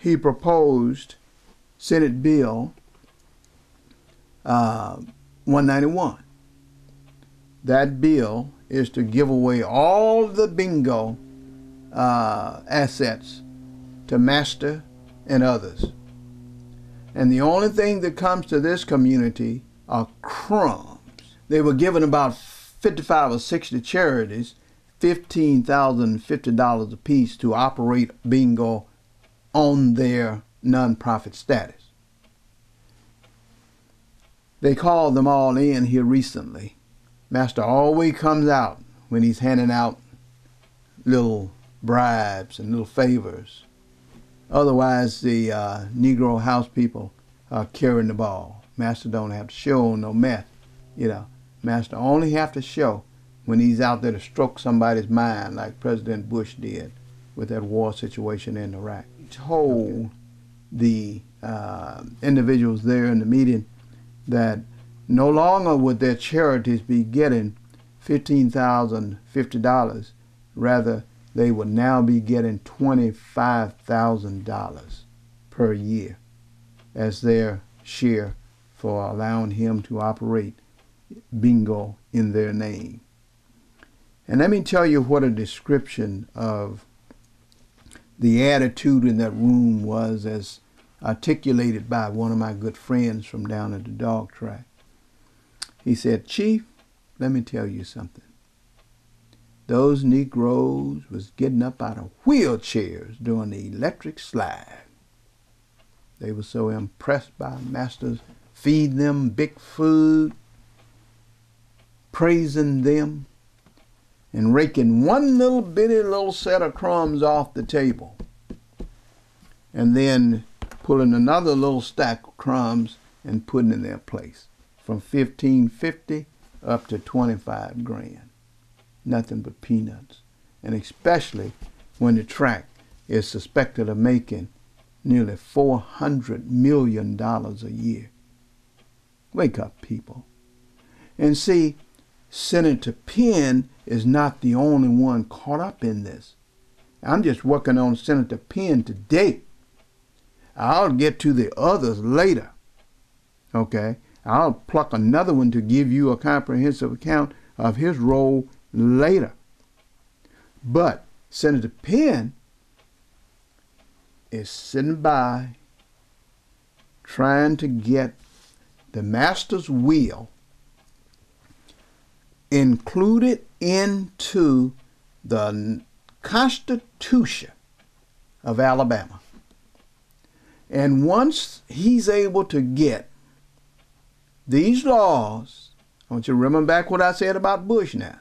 he proposed Senate Bill 191. That bill is to give away all the bingo assets to Master and others. And the only thing that comes to this community are crumbs. They were given about 55 or 60 charities $15,050 apiece to operate bingo on their nonprofit status. They called them all in here recently. Master always comes out when he's handing out little bribes and little favors. Otherwise, the Negro house people are carrying the ball. Master don't have to show no meth, you know. Master only have to show when he's out there to stroke somebody's mind, like President Bush did with that war situation in Iraq. He told the individuals there in the meeting that no longer would their charities be getting $15,050. Rather, they would now be getting $25,000 per year as their share for allowing him to operate bingo in their name. And let me tell you what a description of the attitude in that room was, as articulated by one of my good friends from down at the dog track. He said, "Chief, let me tell you something. Those Negroes was getting up out of wheelchairs doing the electric slide. They were so impressed by Master's feeding them big food, praising them, and raking one little bitty little set of crumbs off the table, and then pulling another little stack of crumbs and putting in their place, from $15.50 up to $25 grand. Nothing but peanuts. And especially when the track is suspected of making nearly $400 million a year. Wake up, people. And see, Senator Penn is not the only one caught up in this. I'm just working on Senator Penn today. I'll get to the others later. Okay? I'll pluck another one to give you a comprehensive account of his role later. But Senator Penn is sitting by trying to get the Master's will included into the Constitution of Alabama. And once he's able to get these laws, I want you to remember back what I said about Bush now.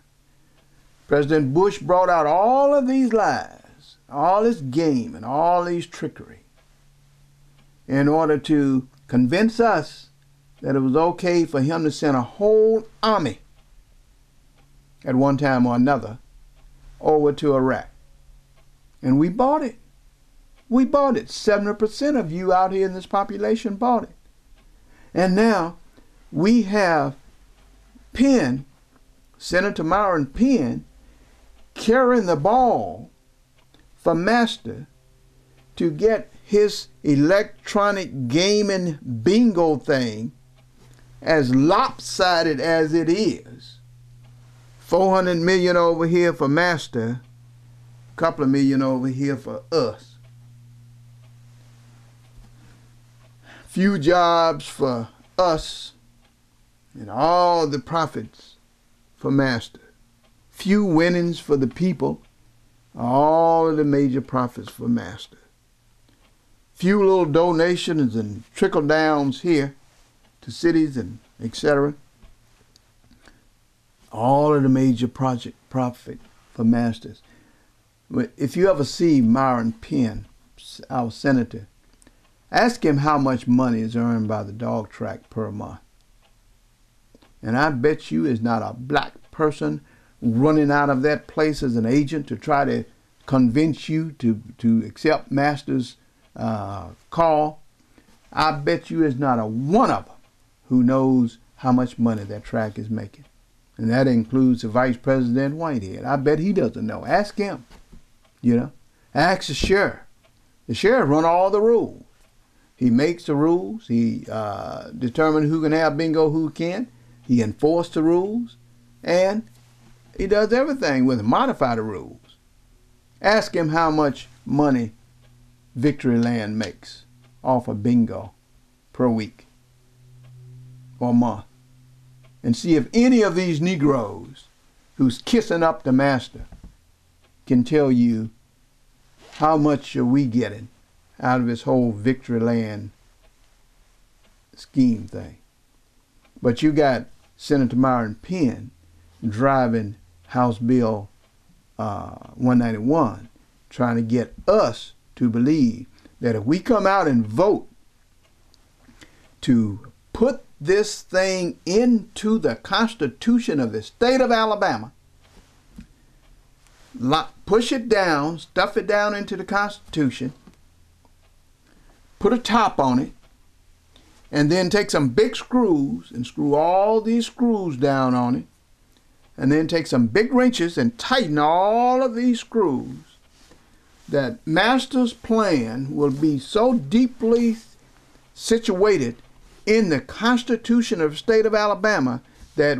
President Bush brought out all of these lies, all this game, and all these trickery in order to convince us that it was okay for him to send a whole army at one time or another over to Iraq. And we bought it. We bought it. 70% of you out here in this population bought it. And now we have Penn, Senator Myron Penn, carrying the ball for Master to get his electronic gaming bingo thing, as lopsided as it is. $400 million over here for Master, a couple of million over here for us. Few jobs for us and all the profits for Master. Few winnings for the people, all of the major profits for Master. Few little donations and trickle downs here to cities and etc. All of the major project profit for Masters. If you ever see Myron Penn, our senator, ask him how much money is earned by the dog track per month. And I bet you is not a black person running out of that place as an agent to try to convince you to accept Master's call. I bet you is not a one of them who knows how much money that track is making. And that includes the Vice President Whitehead. I bet he doesn't know. Ask him, you know. Ask the sheriff. The sheriff run all the rules. He makes the rules. He determines who can have bingo, who can. He enforces the rules. And he does everything with modify the rules. Ask him how much money VictoryLand makes off of bingo per week or month. And see if any of these Negroes who's kissing up the master can tell you how much are we getting out of this whole VictoryLand scheme thing. But you got Senator Myron Penn driving House Bill 191, trying to get us to believe that if we come out and vote to put this thing into the Constitution of the state of Alabama, push it down, stuff it down into the Constitution, put a top on it, and then take some big screws and screw all these screws down on it, and then take some big wrenches and tighten all of these screws, that master's plan will be so deeply situated in the Constitution of the state of Alabama that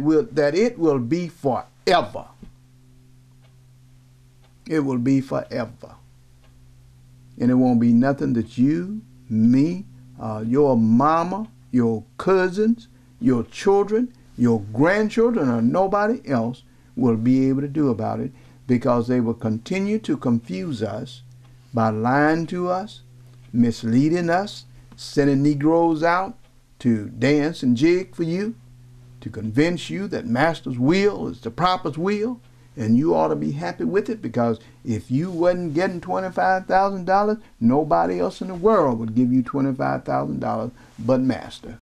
it will be forever. It will be forever. And it won't be nothing that you, me, your mama, your cousins, your children, your grandchildren, or nobody else will be able to do about it, because they will continue to confuse us by lying to us, misleading us, sending Negroes out to dance and jig for you, to convince you that master's will is the proper will, and you ought to be happy with it, because if you wasn't getting $25,000, nobody else in the world would give you $25,000 but master.